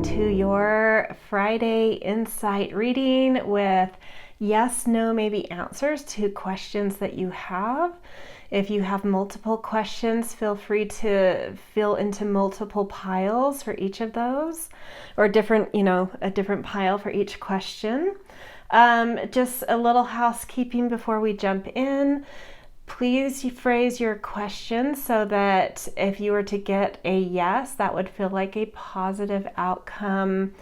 welcome to your Friday Insight reading with yes, no, maybe answers to questions that you have. If you have multiple questions, feel free to fill into multiple piles for each of those, or a different pile for each question. Just a little housekeeping before we jump in. Please phrase your question so that if you were to get a yes, that would feel like a positive outcome.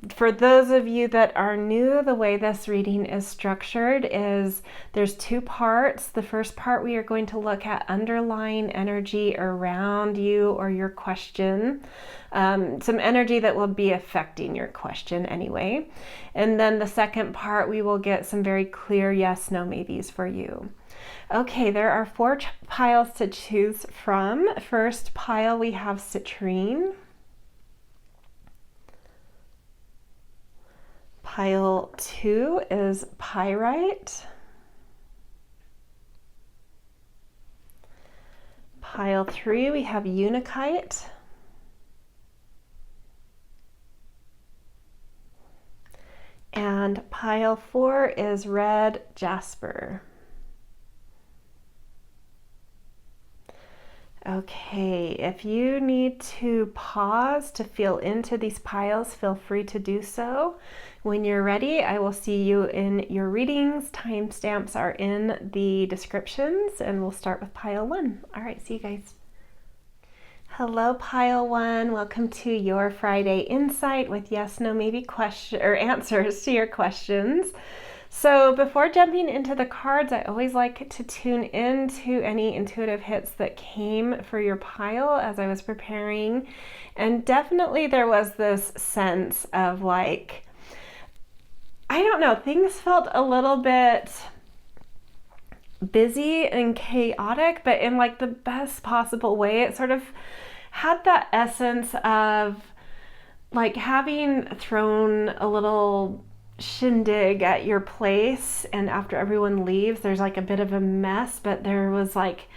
For those of you that are new, the way this reading is structured is there's two parts. The first part, we are going to look at underlying energy around you or your question, some energy that will be affecting your question anyway. And then the second part, we will get some very clear yes, no, maybes for you. Okay, there are four piles to choose from. First pile, we have Citrine. Pile 2 is Pyrite. Pile 3, we have Unakite. And pile 4 is red Jasper. Okay, if you need to pause to feel into these piles, feel free to do so. When you're ready, I will see you in your readings. Timestamps are in the descriptions, and we'll start with pile 1. All right, see you guys. Hello, pile 1. Welcome to your Friday Insight with yes, no, maybe question or answers to your questions. So before jumping into the cards, I always like to tune into any intuitive hits that came for your pile as I was preparing. And definitely there was this sense of like, I don't know, things felt a little bit busy and chaotic, but in like the best possible way. It sort of had that essence of like having thrown a little shindig at your place, and after everyone leaves there's like a bit of a mess, but there was like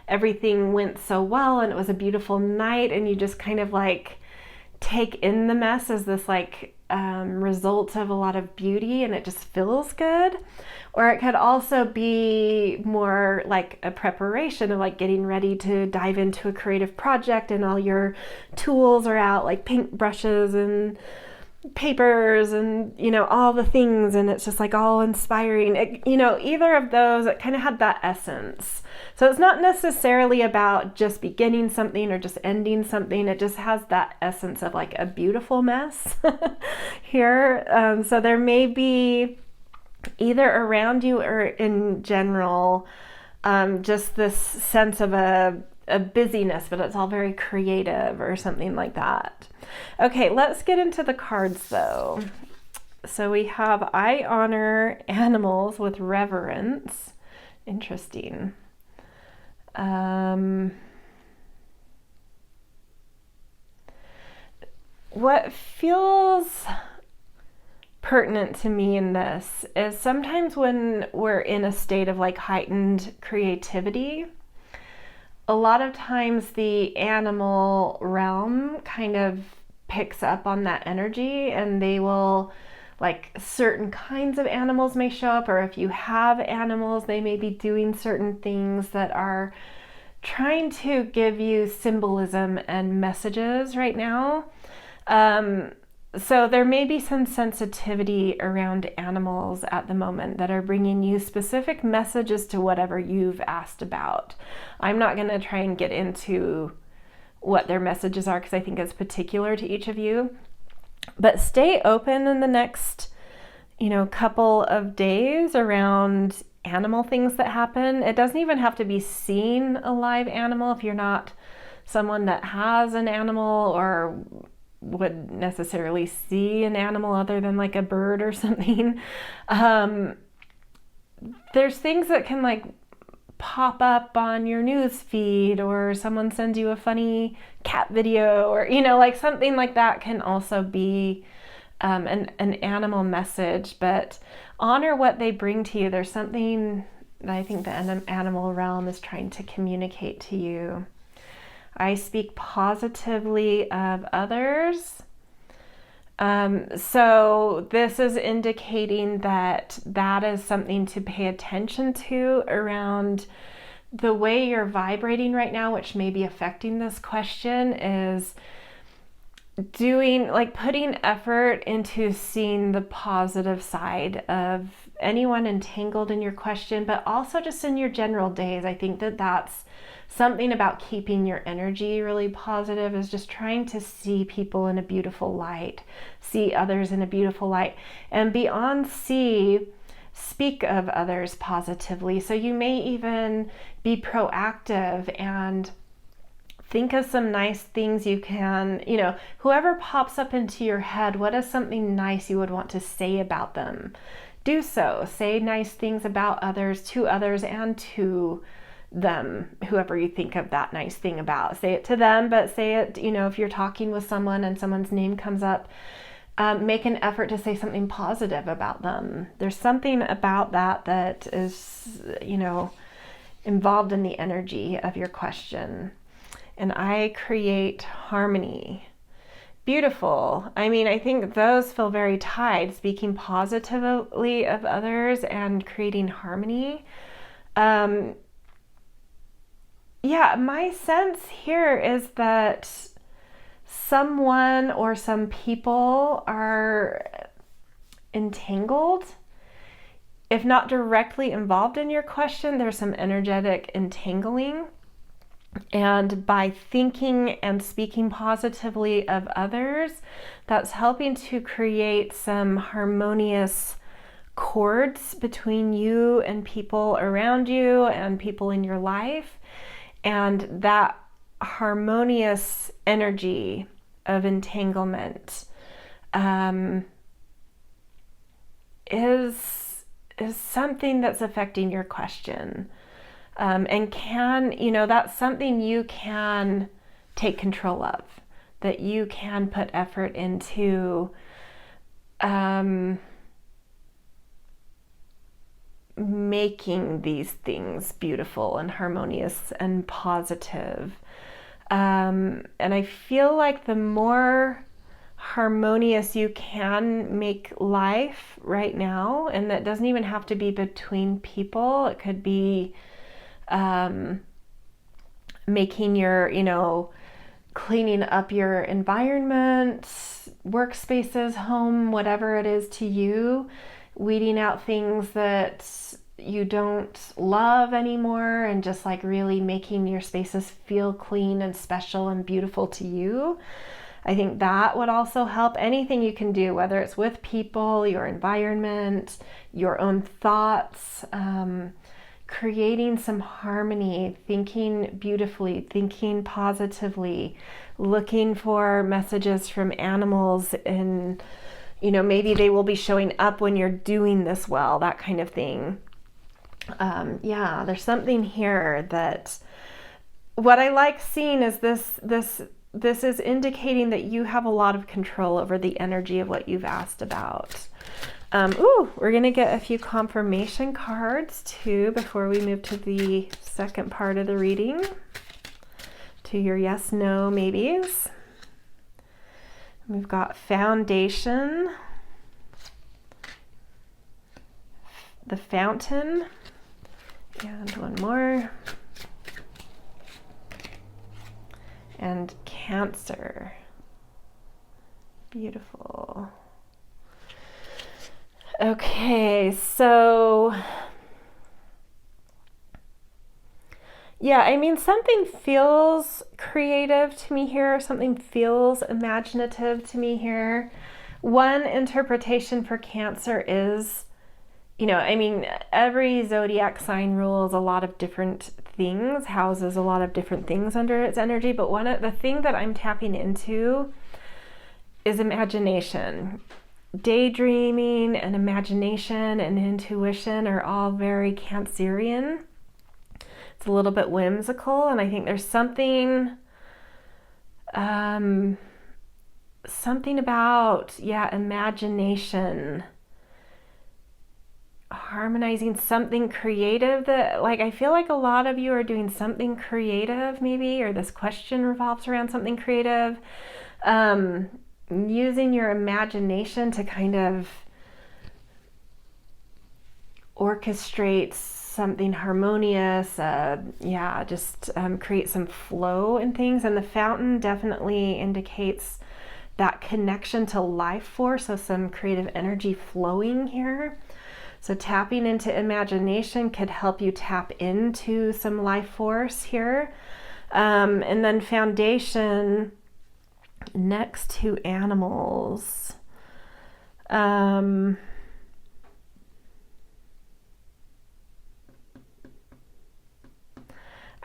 everything went so well and it was a beautiful night, and you just kind of like take in the mess as this like result of a lot of beauty, and it just feels good. Or it could also be more like a preparation of like getting ready to dive into a creative project, and all your tools are out, like paint brushes and papers and all the things, and it's just like all inspiring. Either of those, it kind of had that essence. So it's not necessarily about just beginning something or just ending something. It just has that essence of like a beautiful mess here. So there may be either around you or in general just this sense of a busyness, but it's all very creative or something like that. Okay, let's get into the cards though. So we have I honor animals with reverence. Interesting. What feels pertinent to me in this is sometimes when we're in a state of like heightened creativity, a lot of times the animal realm kind of picks up on that energy, and they will, like, certain kinds of animals may show up, or if you have animals, they may be doing certain things that are trying to give you symbolism and messages right now. So there may be some sensitivity around animals at the moment that are bringing you specific messages to whatever you've asked about. I'm not going to try and get into what their messages are because I think it's particular to each of you. But stay open in the next, couple of days around animal things that happen. It doesn't even have to be seeing a live animal if you're not someone that has an animal or would necessarily see an animal other than like a bird or something. There's things that can like pop up on your news feed, or someone sends you a funny cat video, or like something like that can also be an animal message. But honor what they bring to you. There's something that I think the animal realm is trying to communicate to you. I speak positively of others. So this is indicating that that is something to pay attention to around the way you're vibrating right now, which may be affecting this question, is doing, like, putting effort into seeing the positive side of anyone entangled in your question, but also just in your general days. I think that that's something about keeping your energy really positive, is just trying to see people in a beautiful light, see others in a beautiful light, and beyond speak of others positively. So you may even be proactive and think of some nice things you can, whoever pops up into your head, what is something nice you would want to say about them? Do so. Say nice things about others, to others, and to them, whoever you think of that nice thing about. Say it to them, but say it, if you're talking with someone and someone's name comes up, make an effort to say something positive about them. There's something about that is, involved in the energy of your question. And I create harmony. Beautiful. I mean, I think those feel very tied, speaking positively of others and creating harmony. Yeah, my sense here is that someone or some people are entangled. If not directly involved in your question, there's some energetic entangling. And by thinking and speaking positively of others, that's helping to create some harmonious chords between you and people around you and people in your life. And that harmonious energy of entanglement is something that's affecting your question. And that's something you can take control of, that you can put effort into making these things beautiful and harmonious and positive. And I feel like the more harmonious you can make life right now, and that doesn't even have to be between people, it could be making your, cleaning up your environment, workspaces, home, whatever it is to you, weeding out things that you don't love anymore, and just like really making your spaces feel clean and special and beautiful to you. I think that would also help. Anything you can do, whether it's with people, your environment, your own thoughts, creating some harmony, thinking beautifully, thinking positively, looking for messages from animals, and maybe they will be showing up when you're doing this well, that kind of thing. There's something here that what I like seeing is this is indicating that you have a lot of control over the energy of what you've asked about. We're going to get a few confirmation cards too before we move to the second part of the reading, to your yes, no, maybes. We've got foundation, the fountain, and one more, and Cancer. Beautiful. Okay, so something feels creative to me here, something feels imaginative to me here. One interpretation for Cancer is, every zodiac sign rules a lot of different things, houses a lot of different things under its energy, but the thing that I'm tapping into is imagination. Daydreaming and imagination and intuition are all very Cancerian. It's a little bit whimsical, and I think there's something about imagination harmonizing something creative that, like, I feel like a lot of you are doing something creative maybe, or this question revolves around something creative. Using your imagination to kind of orchestrate something harmonious, just create some flow in things. And the fountain definitely indicates that connection to life force, so some creative energy flowing here. So tapping into imagination could help you tap into some life force here. And then foundation next to animals.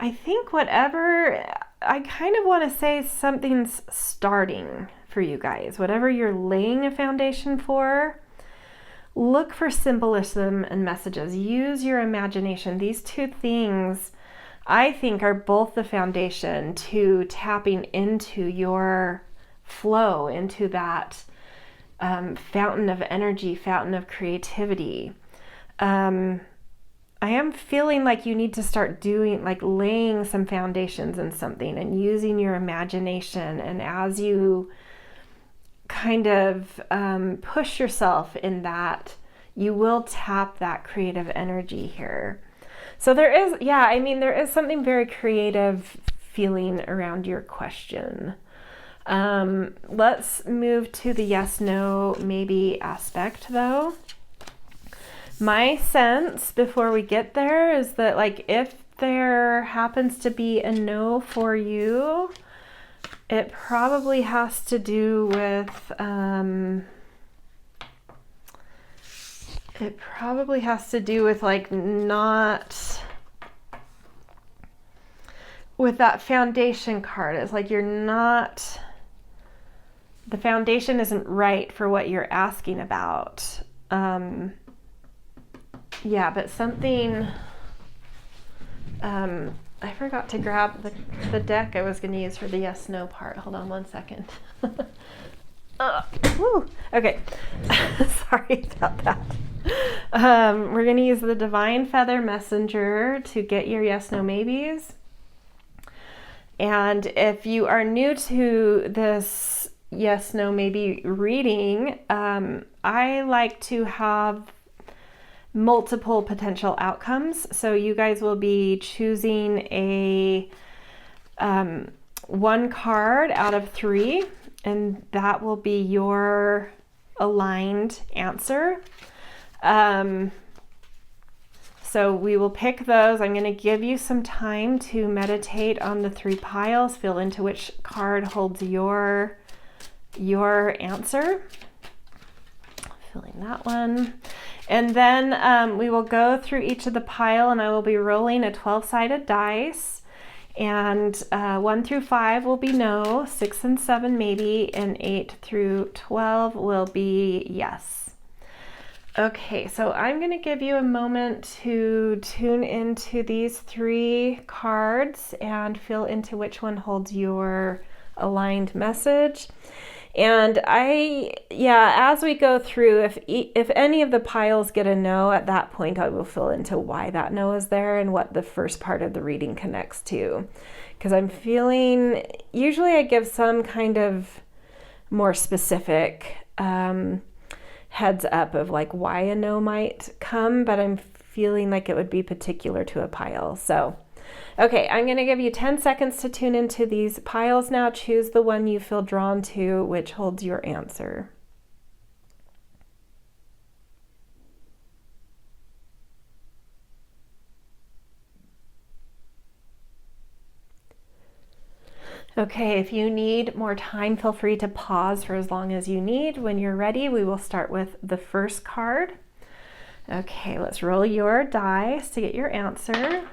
I think whatever, I kind of want to say something's starting for you guys. Whatever you're laying a foundation for, look for symbolism and messages. Use your imagination. These two things, I think, are both the foundation to tapping into your flow, into that fountain of energy, fountain of creativity. I am feeling like you need to start doing, like, laying some foundations in something and using your imagination. And as you kind of push yourself in that, you will tap that creative energy here. So there is, there is something very creative feeling around your question. Let's move to the yes, no, maybe aspect though. My sense before we get there is that, like, if there happens to be a no for you, it probably has to do with like not with that foundation card. It's like you're not, the foundation isn't right for what you're asking about. But something, I forgot to grab the deck I was going to use for the yes, no part. Hold on one second. Okay. Sorry about that. We're going to use the Divine Feather Messenger to get your yes, no, maybes. And if you are new to this yes, no, maybe reading, I like to have multiple potential outcomes. So you guys will be choosing a one card out of 3, and that will be your aligned answer. So we will pick those. I'm going to give you some time to meditate on the 3 piles, feel into which card holds your answer. Filling that one. And then we will go through each of the pile, and I will be rolling a 12-sided dice. And 1 through 5 will be no, 6 and 7 maybe, and 8 through 12 will be yes. Okay, so I'm going to give you a moment to tune into these 3 cards and feel into which one holds your aligned message. And as we go through, if any of the piles get a no, at that point I will fill into why that no is there and what the first part of the reading connects to. Because I'm feeling, usually I give some kind of more specific heads up of like why a no might come, but I'm feeling like it would be particular to a pile. So okay, I'm going to give you 10 seconds to tune into these piles now. Choose the one you feel drawn to, which holds your answer. Okay, if you need more time, feel free to pause for as long as you need. When you're ready, we will start with the first card. Okay, let's roll your dice to get your answer.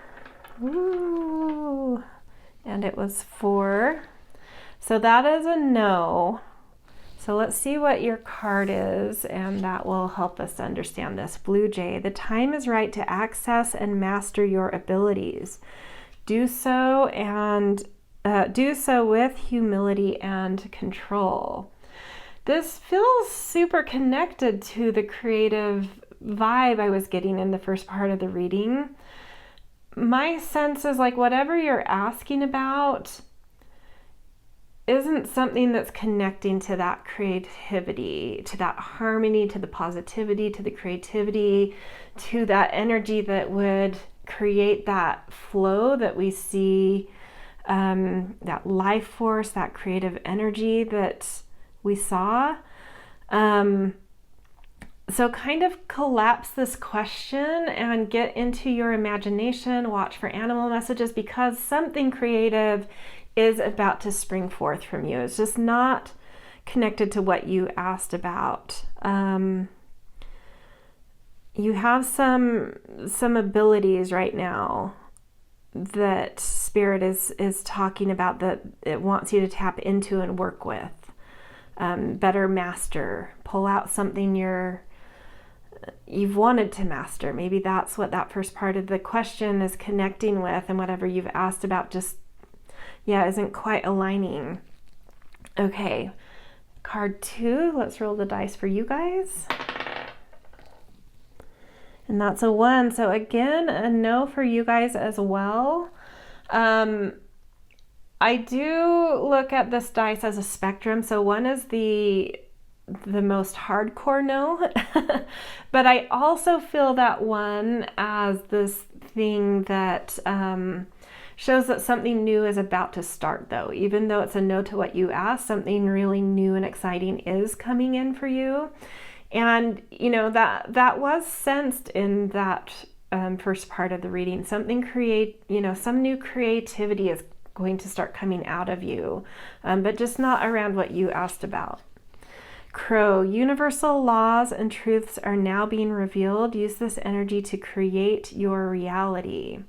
Ooh, and it was 4. So that is a no. So let's see what your card is, and that will help us to understand this. Blue Jay, the time is right to access and master your abilities. Do so with humility and control. This feels super connected to the creative vibe I was getting in the first part of the reading. My sense is like whatever you're asking about isn't something that's connecting to that creativity, to that harmony, to the positivity, to the creativity, to that energy that would create that flow that we see, that life force, that creative energy that we saw. So kind of collapse this question and get into your imagination, watch for animal messages, because something creative is about to spring forth from you. It's just not connected to what you asked about. You have some abilities right now that Spirit is talking about that it wants you to tap into and work with. Better master, pull out something you've wanted to master. Maybe that's what that first part of the question is connecting with, and whatever you've asked about just isn't quite aligning. Okay, card 2, let's roll the dice for you guys. And that's a 1. So again, a no for you guys as well. I do look at this dice as a spectrum. So 1 is the most hardcore no, but I also feel that 1 as this thing that shows that something new is about to start, though. Even though it's a no to what you asked, something really new and exciting is coming in for you. And, that was sensed in that first part of the reading. Some new creativity is going to start coming out of you, but just not around what you asked about. Crow, universal laws and truths are now being revealed. Use this energy to create your reality.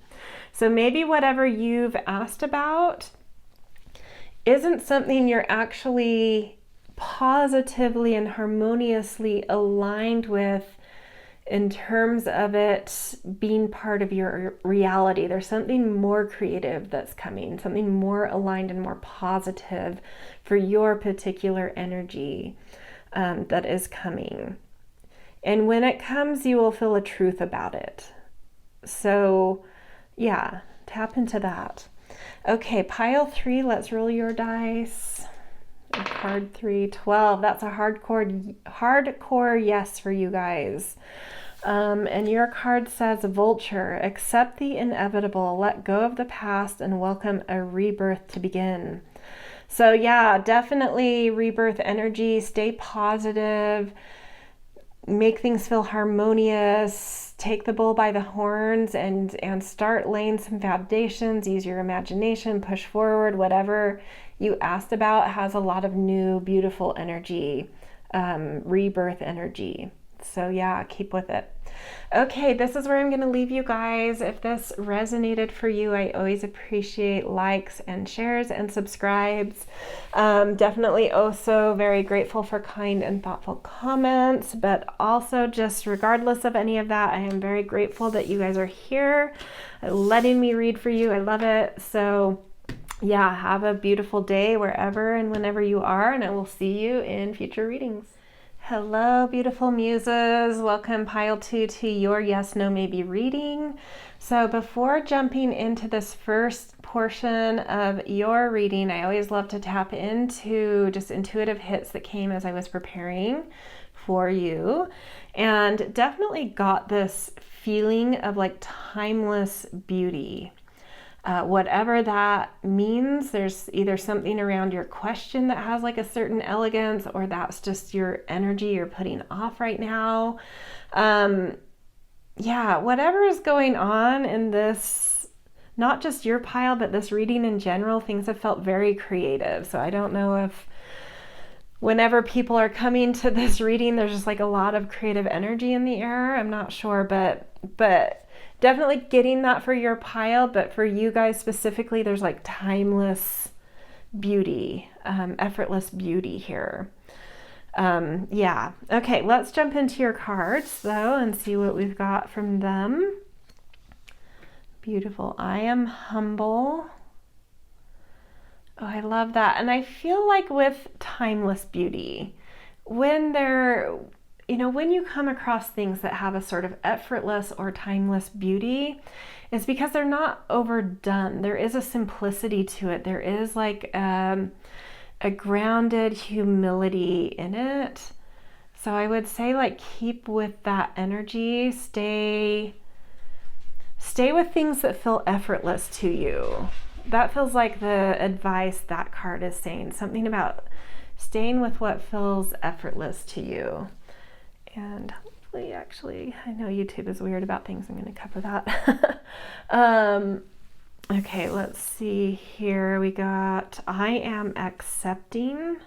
So maybe whatever you've asked about isn't something you're actually positively and harmoniously aligned with in terms of it being part of your reality. There's something more creative that's coming, something more aligned and more positive for your particular energy that is coming. And when it comes, you will feel a truth about it. So tap into that. Okay, pile 3, let's roll your dice. Card 3, 12. That's a hardcore yes for you guys. And your card says, Vulture, accept the inevitable, let go of the past, and welcome a rebirth to begin. So definitely rebirth energy. Stay positive. Make things feel harmonious. Take the bull by the horns and start laying some foundations. Use your imagination. Push forward. Whatever you asked about has a lot of new, beautiful energy, rebirth energy. So keep with it. Okay, this is where I'm going to leave you guys. If this resonated for you, I always appreciate likes and shares and subscribes. Definitely also very grateful for kind and thoughtful comments, but also just regardless of any of that, I am very grateful that you guys are here letting me read for you. I love it. So have a beautiful day wherever and whenever you are, and I will see you in future readings. Hello, beautiful muses. Welcome, pile 2, to your yes, no, maybe reading. So before jumping into this first portion of your reading, I always love to tap into just intuitive hits that came as I was preparing for you, and definitely got this feeling of like timeless beauty. Whatever that means, there's either something around your question that has like a certain elegance, or that's just your energy you're putting off right now. Whatever is going on in this, not just your pile, but this reading in general, things have felt very creative. So I don't know if whenever people are coming to this reading, there's just like a lot of creative energy in the air. I'm not sure, but definitely getting that for your pile, but for you guys specifically, there's like timeless beauty, effortless beauty here. Okay, let's jump into your cards though and see what we've got from them. Beautiful. I am humble. Oh, I love that. And I feel like with timeless beauty, when there you know, when you come across things that have a sort of effortless or timeless beauty, it's because they're not overdone. There is a simplicity to it. There is like a grounded humility in it. So I would say, like, keep with that energy. Stay with things that feel effortless to you. That feels like the advice that card is saying. Something about staying with what feels effortless to you. And hopefully, actually, I know YouTube is weird about things. I'm going to cover that. Okay, let's see here. We got, I am accepting.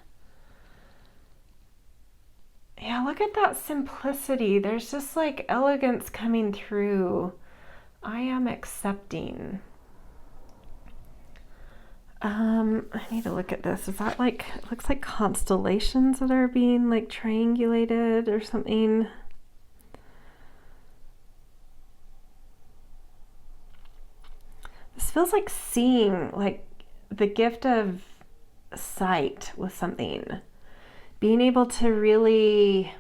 Yeah, look at that simplicity. There's just like elegance coming through. I am accepting. I need to look at this. Is that like, it looks like constellations that are being like triangulated or something. This feels like seeing, like the gift of sight with something. Being able to really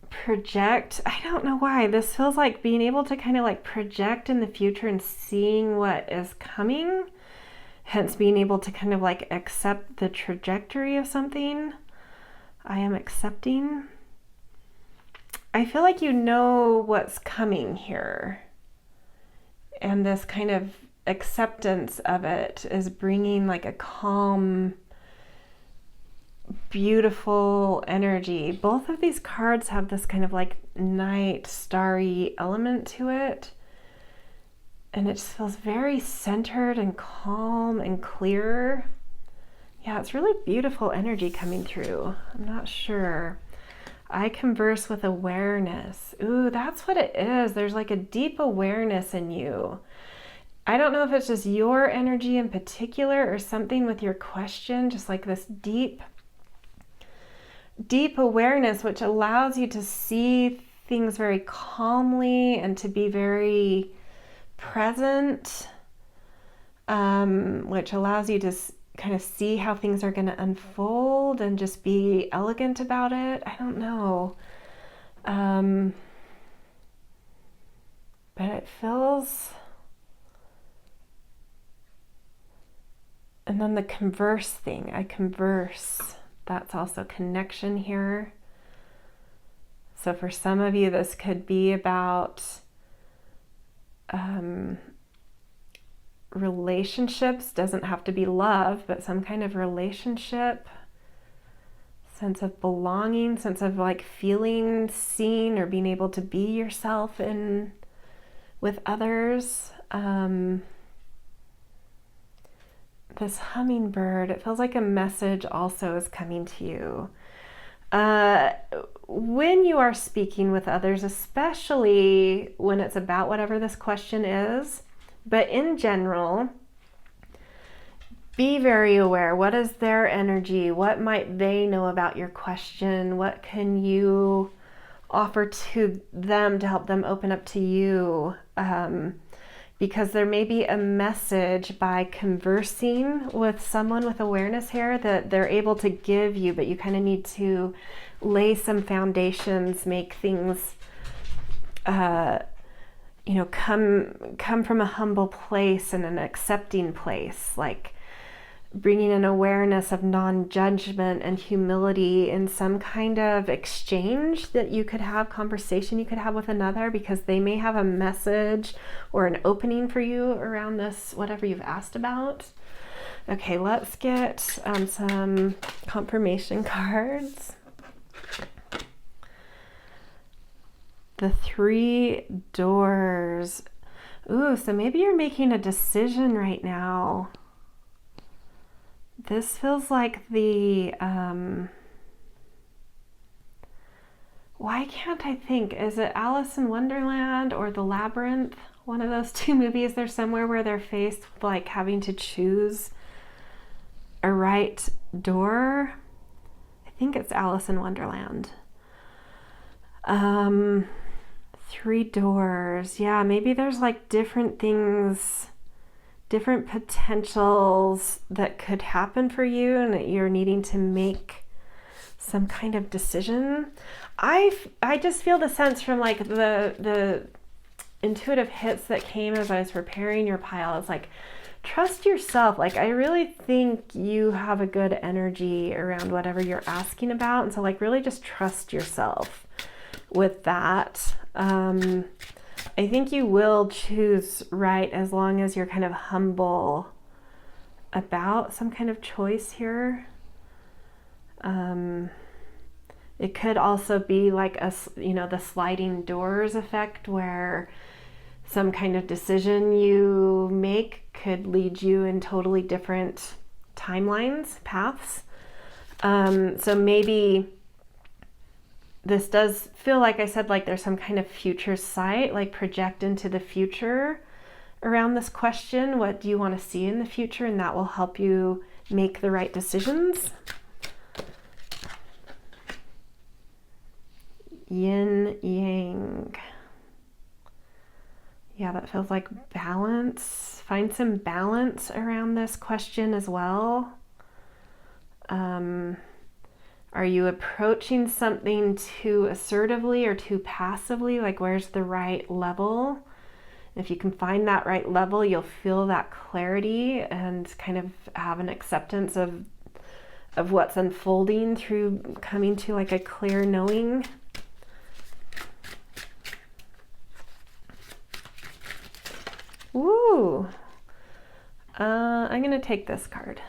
project. I don't know why. This feels like being able to kind of like project in the future and seeing what is coming. Hence being able to kind of like accept the trajectory of something. I am accepting. I feel like you know what's coming here. And this kind of acceptance of it is bringing like a calm, beautiful energy. Both of these cards have this kind of like night starry element to it. And it just feels very centered and calm and clear. Yeah, it's really beautiful energy coming through. I'm not sure. I converse with awareness. Ooh, that's what it is. There's like a deep awareness in you. I don't know if it's just your energy in particular or something with your question, just like this deep awareness, which allows you to see things very calmly and to be very present, which allows you to kind of see how things are going to unfold and just be elegant about it. I don't know. But it feels... And then the converse thing, I converse. That's also connection here. So for some of you, this could be about relationships. Doesn't have to be love, but some kind of relationship. Sense of belonging, sense of like feeling seen or being able to be yourself in with others. This hummingbird, it feels like a message also is coming to you. When you are speaking with others, especially when it's about whatever this question is, but in general, be very aware. What is their energy? What might they know about your question? What can you offer to them to help them open up to you? Because there may be a message by conversing with someone with awareness here that they're able to give you, but you kind of need to lay some foundations, make things, come from a humble place and an accepting place, like bringing an awareness of non-judgment and humility in some kind of exchange that you could have, conversation you could have with another, because they may have a message or an opening for you around this, whatever you've asked about. Okay, let's get some confirmation cards. The 3 doors. Ooh, so maybe you're making a decision right now. This feels like the, why can't I think? Is it Alice in Wonderland or The Labyrinth? One of those 2 movies. There's somewhere where they're faced with like having to choose a right door. I think it's Alice in Wonderland. 3 doors. Yeah, maybe there's like different things, different potentials that could happen for you, and that you're needing to make some kind of decision. I just feel the sense from like the intuitive hits that came as I was preparing your pile. It's like, trust yourself. Like, I really think you have a good energy around whatever you're asking about. And so like, really just trust yourself with that. I think you will choose right as long as you're kind of humble about some kind of choice here. It could also be like the sliding doors effect, where some kind of decision you make could lead you in totally different timelines, paths. So maybe this does feel like I said, like there's some kind of future sight, like project into the future around this question. What do you want to see in the future? And that will help you make the right decisions. Yin yang. Yeah, that feels like balance. Find some balance around this question as well. Are you approaching something too assertively or too passively? Like, where's the right level? If you can find that right level, you'll feel that clarity and kind of have an acceptance of what's unfolding through coming to like a clear knowing. Ooh, I'm going to take this card.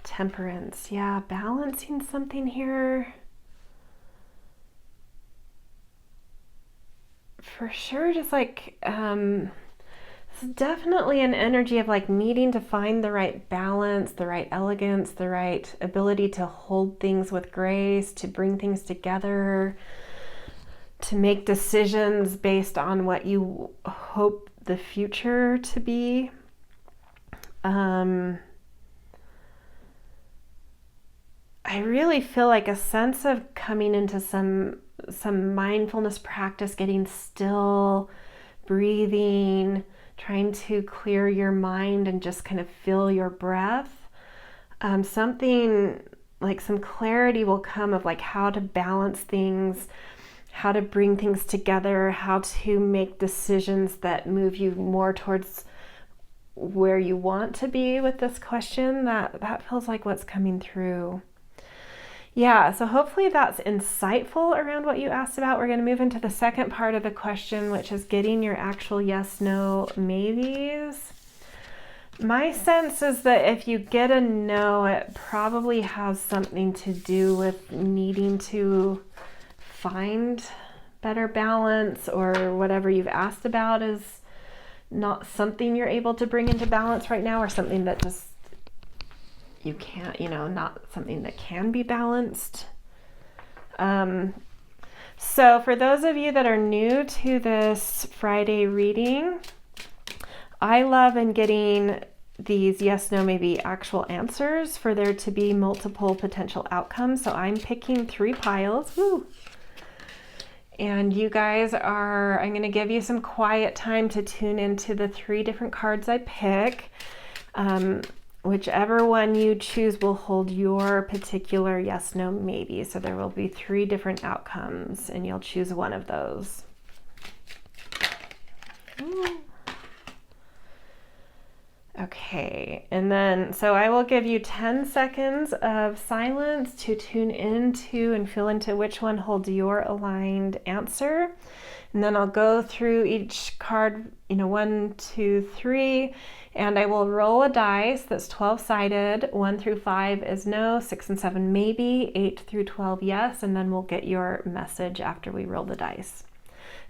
Temperance. Yeah, balancing something here. For sure, just like, it's definitely an energy of like needing to find the right balance, the right elegance, the right ability to hold things with grace, to bring things together, to make decisions based on what you hope the future to be. I really feel like a sense of coming into some mindfulness practice, getting still, breathing, trying to clear your mind and just kind of feel your breath. Something like some clarity will come of like how to balance things, how to bring things together, how to make decisions that move you more towards where you want to be with this question. That feels like what's coming through. Yeah, so hopefully that's insightful around what you asked about. We're going to move into the second part of the question, which is getting your actual yes, no, maybes. My sense is that if you get a no, it probably has something to do with needing to find better balance, or whatever you've asked about is not something you're able to bring into balance right now, or something that just you can't, not something that can be balanced. So for those of you that are new to this Friday reading, I love in getting these yes, no, maybe actual answers for there to be multiple potential outcomes. So I'm picking 3 piles. Woo! And you guys I'm going to give you some quiet time to tune into the 3 different cards I pick. Whichever one you choose will hold your particular yes, no, maybe. So there will be 3 different outcomes and you'll choose one of those. Ooh. Okay, and then, so I will give you 10 seconds of silence to tune into and feel into which one holds your aligned answer. And then I'll go through each card, 1, 2, 3, and I will roll a dice that's 12-sided. 1 through 5 is no, 6 and 7 maybe, 8 through 12 yes, and then we'll get your message after we roll the dice.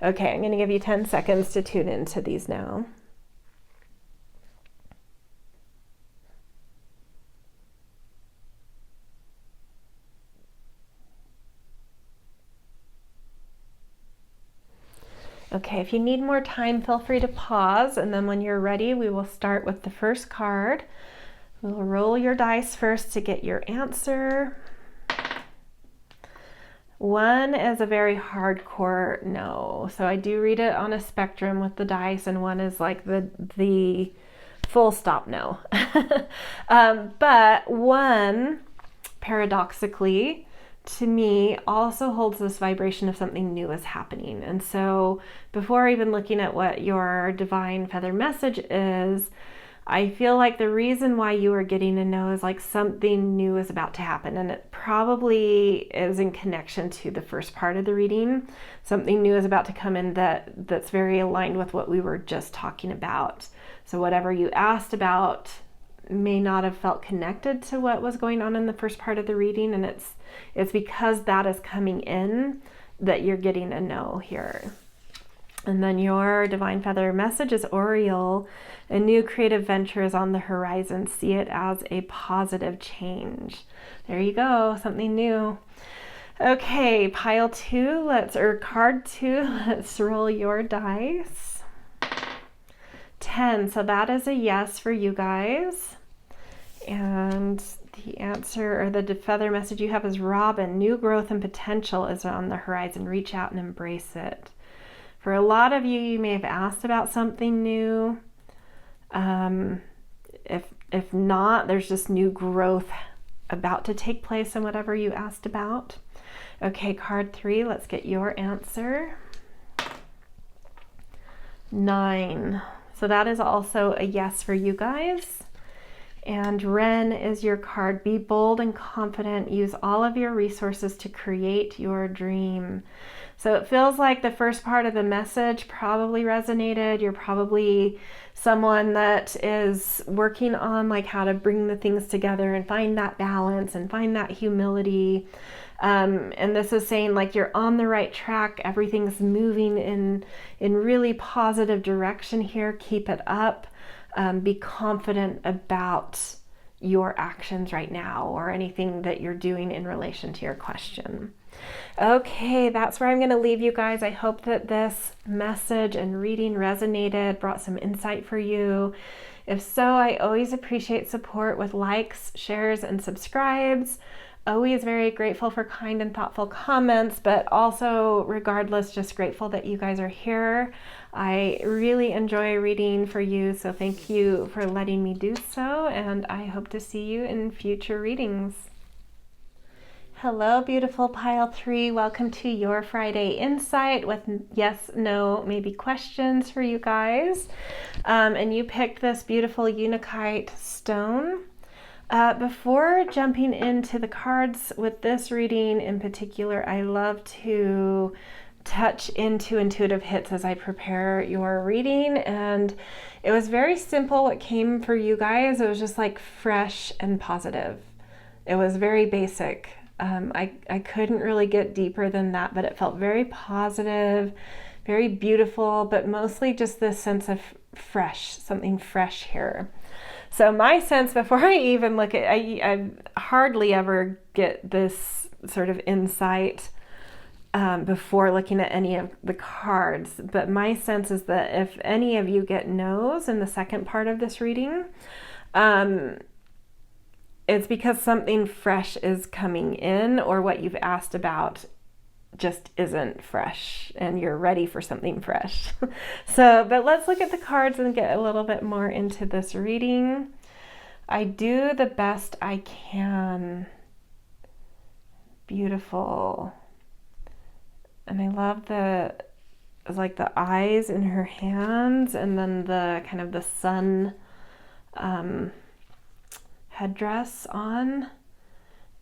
Okay, I'm going to give you 10 seconds to tune into these now. Okay, if you need more time, feel free to pause, and then when you're ready, we will start with the first card. We'll roll your dice first to get your answer. 1 is a very hardcore no. So I do read it on a spectrum with the dice, and 1 is like the full stop no. But 1, paradoxically, to me, also holds this vibration of something new is happening. And so before even looking at what your divine feather message is, I feel like the reason why you are getting a no is like something new is about to happen, and it probably is in connection to the first part of the reading. Something new is about to come in that's very aligned with what we were just talking about. So whatever you asked about may not have felt connected to what was going on in the first part of the reading, and it's because that is coming in that you're getting a no here. And then your divine feather message is Oriole. A new creative venture is on the horizon. See it as a positive change. There you go, something new. Okay, pile 2, card 2, let's roll your dice. 10, so that is a yes for you guys. And the answer, or the feather message you have is Robin. New growth and potential is on the horizon. Reach out and embrace it. For a lot of you, you may have asked about something new. If not, there's just new growth about to take place in whatever you asked about. Okay, card 3, let's get your answer. 9. So that is also a yes for you guys. And Wren is your card. Be bold and confident. Use all of your resources to create your dream. So it feels like the first part of the message probably resonated. You're probably someone that is working on like how to bring the things together and find that balance and find that humility. And this is saying like you're on the right track. Everything's moving in really positive direction here. Keep it up. Be confident about your actions right now or anything that you're doing in relation to your question. Okay, that's where I'm going to leave you guys. I hope that this message and reading resonated, brought some insight for you. If so, I always appreciate support with likes, shares, and subscribes. Always very grateful for kind and thoughtful comments, but also regardless, just grateful that you guys are here. I really enjoy reading for you, so thank you for letting me do so, and I hope to see you in future readings. Hello, beautiful pile 3. Welcome to your Friday Insight with yes, no, maybe questions for you guys. And you picked this beautiful Unakite stone. Before jumping into the cards with this reading in particular, I love to touch into intuitive hits as I prepare your reading. And it was very simple what came for you guys. It was just like fresh and positive. It was very basic. I couldn't really get deeper than that, but it felt very positive, very beautiful, but mostly just this sense of fresh, something fresh here. So my sense before I even look at, I hardly ever get this sort of insight before looking at any of the cards, but my sense is that if any of you get no's in the second part of this reading, it's because something fresh is coming in, or what you've asked about just isn't fresh and you're ready for something fresh. But let's look at the cards and get a little bit more into this reading. I do the best I can. Beautiful. And I love it's like the eyes in her hands, and then the kind of the sun headdress on,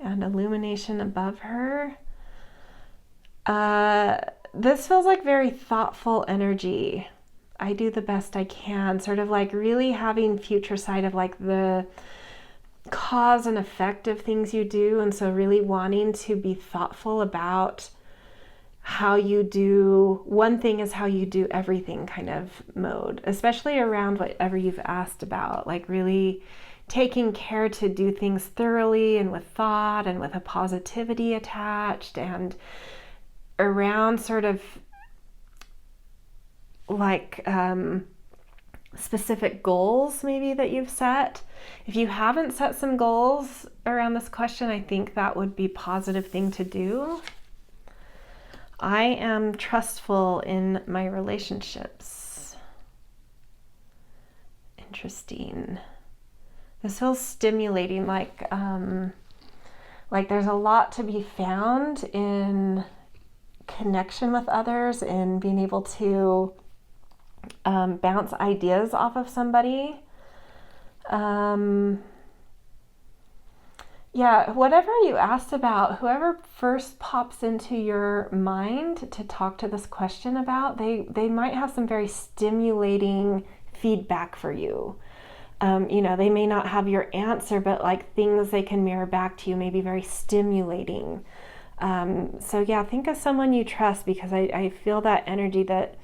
and illumination above her. This feels like very thoughtful energy. I do the best I can, sort of like really having future sight of like the cause and effect of things you do, and so really wanting to be thoughtful about how you do one thing is how you do everything kind of mode, especially around whatever you've asked about, like really taking care to do things thoroughly and with thought and with a positivity attached, and around sort of like specific goals maybe that you've set. If you haven't set some goals around this question, I think that would be a positive thing to do. I am trustful in my relationships. Interesting. This feels stimulating, like there's a lot to be found in connection with others, in being able to bounce ideas off of somebody. Yeah, whatever you asked about, whoever first pops into your mind to talk to this question about, they might have some very stimulating feedback for you. You know, they may not have your answer, but like things they can mirror back to you may be very stimulating. So yeah, think of someone you trust, because I feel that energy that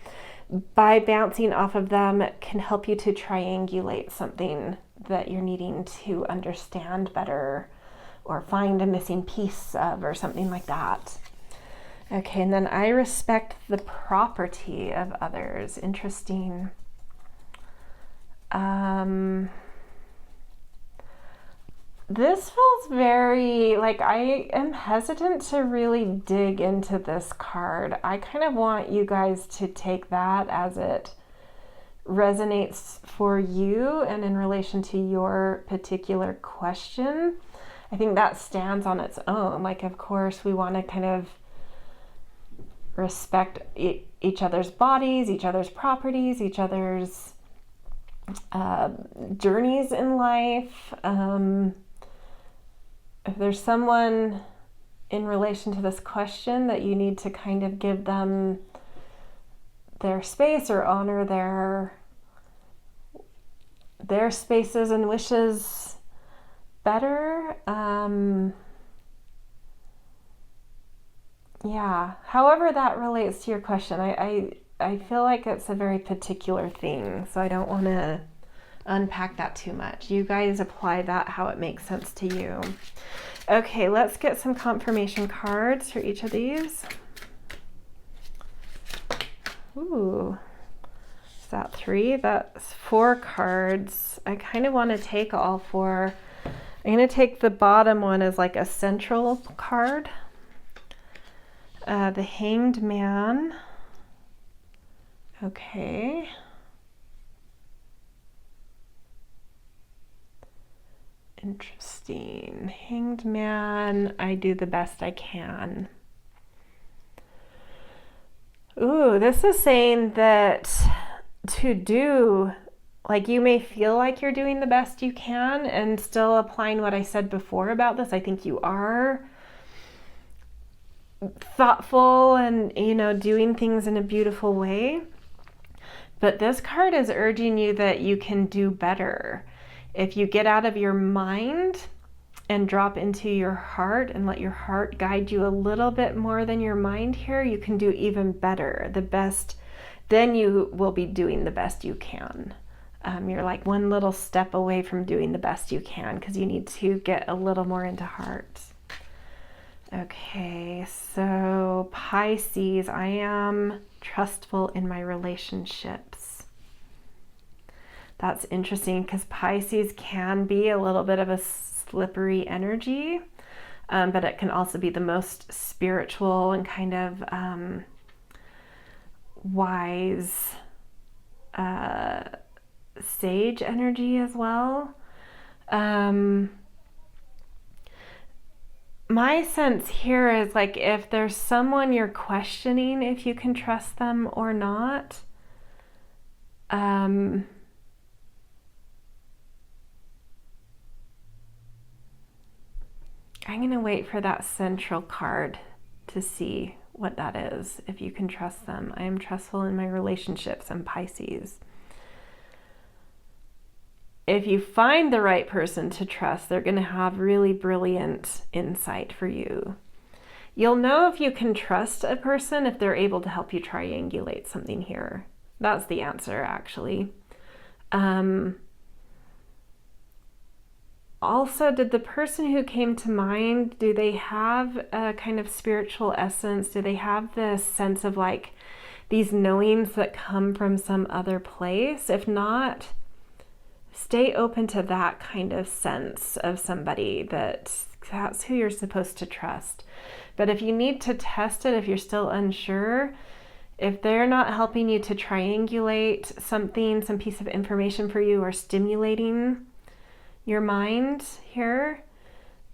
by bouncing off of them can help you to triangulate something that you're needing to understand better or find a missing piece of, or something like that. Okay, and then I respect the property of others. Interesting. This feels very, like, I am hesitant to really dig into this card. I kind of want you guys to take that as it resonates for you and in relation to your particular question. I think that stands on its own. Like, of course, we want to kind of respect each other's bodies, each other's properties, each other's journeys in life. If there's someone in relation to this question that you need to kind of give them their space or honor their spaces and wishes better, yeah, however that relates to your question, I feel like it's a very particular thing, so I don't want to unpack that too much. You guys apply that how it makes sense to you. Okay, let's get some confirmation cards for each of these. Ooh, is that 3? That's 4 cards. I kind of want to take all 4. I'm going to take the bottom one as like a central card. The Hanged Man. Okay. Interesting. Hanged Man, I do the best I can. Ooh, this is saying that to do, like, you may feel like you're doing the best you can, and still applying what I said before about this, I think you are thoughtful and, you know, doing things in a beautiful way. But this card is urging you that you can do better. If you get out of your mind and drop into your heart and let your heart guide you a little bit more than your mind here, you can do even better. The best, then you will be doing the best you can. You're like one little step away from doing the best you can, because you need to get a little more into heart. Okay, so Pisces, I am trustful in my relationships. That's interesting, because Pisces can be a little bit of a slippery energy, but it can also be the most spiritual and kind of wise, sage energy as well. My sense here is, like, if there's someone you're questioning if you can trust them or not, I'm going to wait for that central card to see what that is, if you can trust them. I am trustful in my relationships. I'm Pisces. If you find the right person to trust, they're going to have really brilliant insight for you. You'll know if you can trust a person if they're able to help you triangulate something here. That's the answer, actually. Also, did the person who came to mind, do they have a kind of spiritual essence? Do they have this sense of, like, these knowings that come from some other place? If not, stay open to that kind of sense of somebody that That's who you're supposed to trust. But if you need to test it, if you're still unsure, if they're not helping you to triangulate something, some piece of information for you, or stimulating your mind here,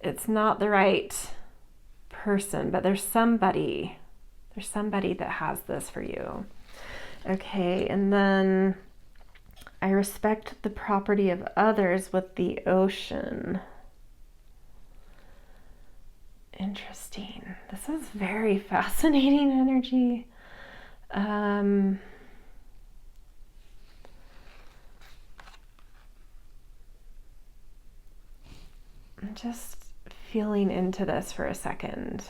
it's not the right person. But there's somebody that has this for you. Okay, and then I respect the property of others with the ocean. Interesting. This is very fascinating energy. I'm just feeling into this for a second.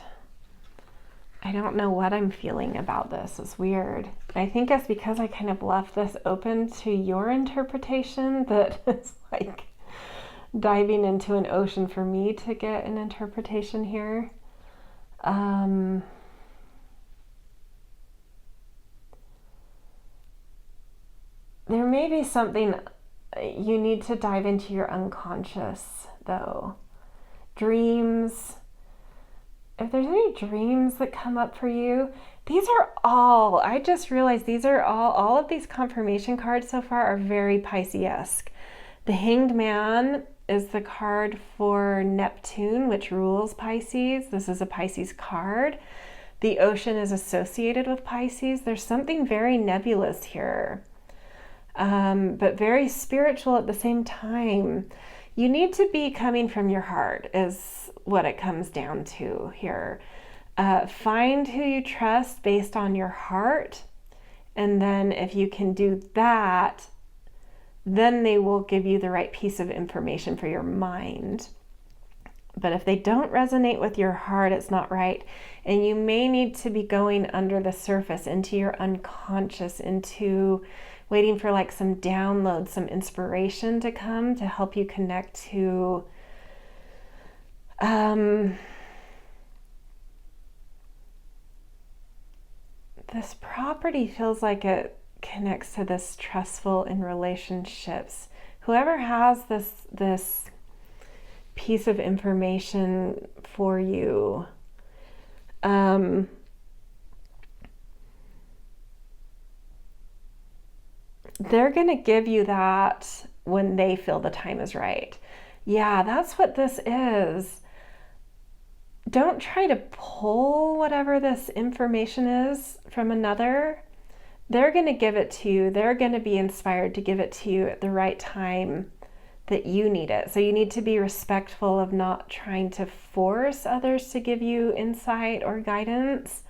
I don't know what I'm feeling about this. It's weird. I think it's because I kind of left this open to your interpretation that it's like diving into an ocean for me to get an interpretation here. There may be something you need to dive into your unconscious, though. Dreams. If there's any dreams that come up for you, these are all, I just realized these are all of these confirmation cards so far are very Pisces-esque. The Hanged Man is the card for Neptune, which rules Pisces. This is a Pisces card. The ocean is associated with Pisces. There's something very nebulous here, but very spiritual at the same time. You need to be coming from your heart is what it comes down to here. Find who you trust based on your heart. And then if you can do that, then they will give you the right piece of information for your mind. But if they don't resonate with your heart, it's not right. And you may need to be going under the surface into your unconscious, into waiting for like some download, some inspiration to come to help you connect to this property. Feels like it connects to this trustful in relationships. Whoever has this piece of information for you, they're going to give you that when they feel the time is right. Yeah, that's what this is. Don't try to pull whatever this information is from another. They're going to give it to you. They're going to be inspired to give it to you at the right time that you need it. So you need to be respectful of not trying to force others to give you insight or guidance.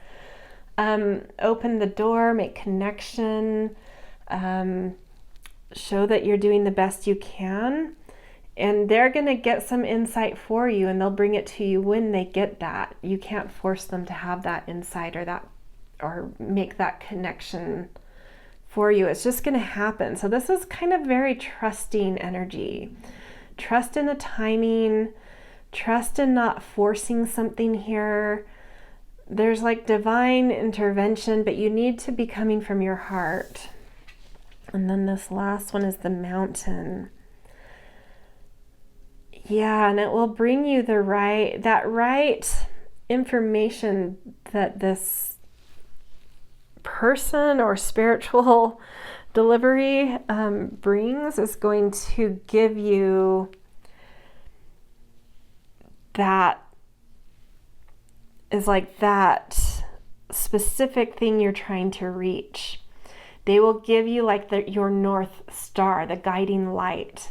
Open the door, make connection, show that you're doing the best you can. And they're going to get some insight for you, and they'll bring it to you when they get that. You can't force them to have that insight or make that connection for you. It's just going to happen. So this is kind of very trusting energy. Trust in the timing, trust in not forcing something here. There's like divine intervention, but you need to be coming from your heart. And then this last one is the Mountain. Yeah, and it will bring you that right information that this person or spiritual delivery brings is going to give you that is like that specific thing you're trying to reach. They will give you like your North Star, the guiding light,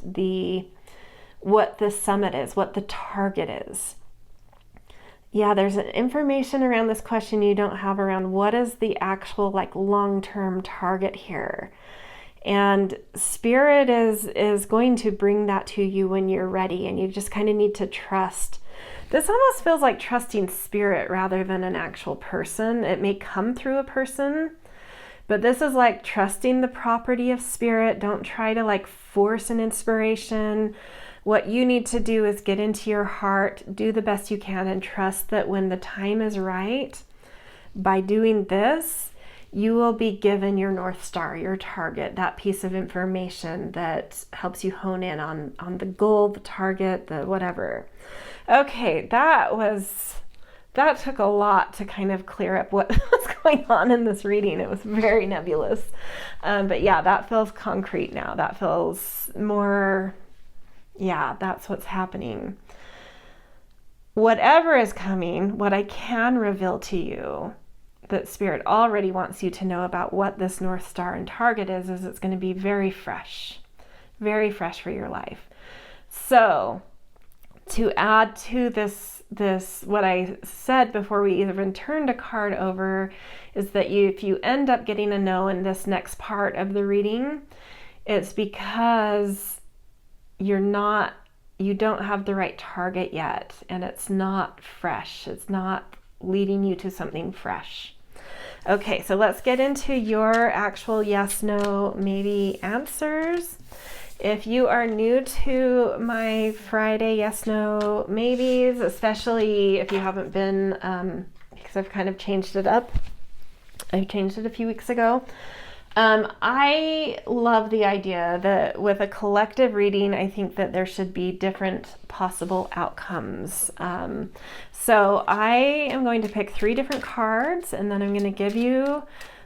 what the summit is, what the target is. Yeah, there's information around this question you don't have around what is the actual like long-term target here. And Spirit is going to bring that to you when you're ready, and you just kind of need to trust. This almost feels like trusting Spirit rather than an actual person. It may come through a person, but this is like trusting the property of Spirit. Don't try to like force an inspiration. What you need to do is get into your heart, do the best you can, and trust that when the time is right, by doing this, you will be given your North Star, your target, that piece of information that helps you hone in on the goal, the target, the whatever. Okay, that took a lot to kind of clear up what was going on in this reading. It was very nebulous. But yeah, that feels concrete now. That feels more, yeah, that's what's happening. Whatever is coming, what I can reveal to you that Spirit already wants you to know about what this North Star and target is it's going to be very fresh for your life. So to add to this, what I said before we even turned a card over, is that if you end up getting a no in this next part of the reading, it's because you don't have the right target yet, and it's not fresh. It's not leading you to something fresh. Okay, so let's get into your actual yes, no, maybe answers. If you are new to my Friday yes, no, maybes, especially if you haven't been, because I've kind of changed it up. I changed it a few weeks ago. I love the idea that with a collective reading, I think that there should be different possible outcomes. So I am going to pick 3 different cards, and then I'm going to give you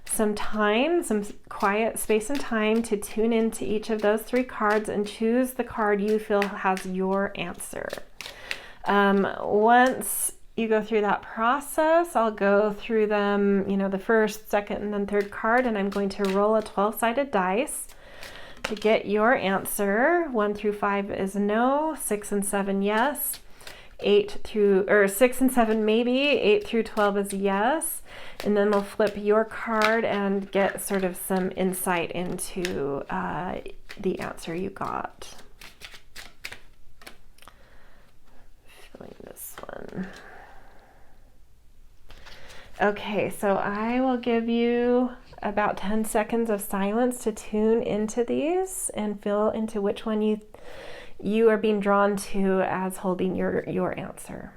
some time, some quiet space and time to tune into each of those 3 cards and choose the card you feel has your answer. Once you go through that process, I'll go through them, the first, second, and then third card, and I'm going to roll a 12-sided dice to get your answer. 1 through 5 is no, 6 and 7 yes, 6 and 7 maybe, 8 through 12 is yes, and then we'll flip your card and get sort of some insight into the answer you got. Filling this one. Okay, so I will give you about 10 seconds of silence to tune into these and feel into which one you are being drawn to as holding your answer.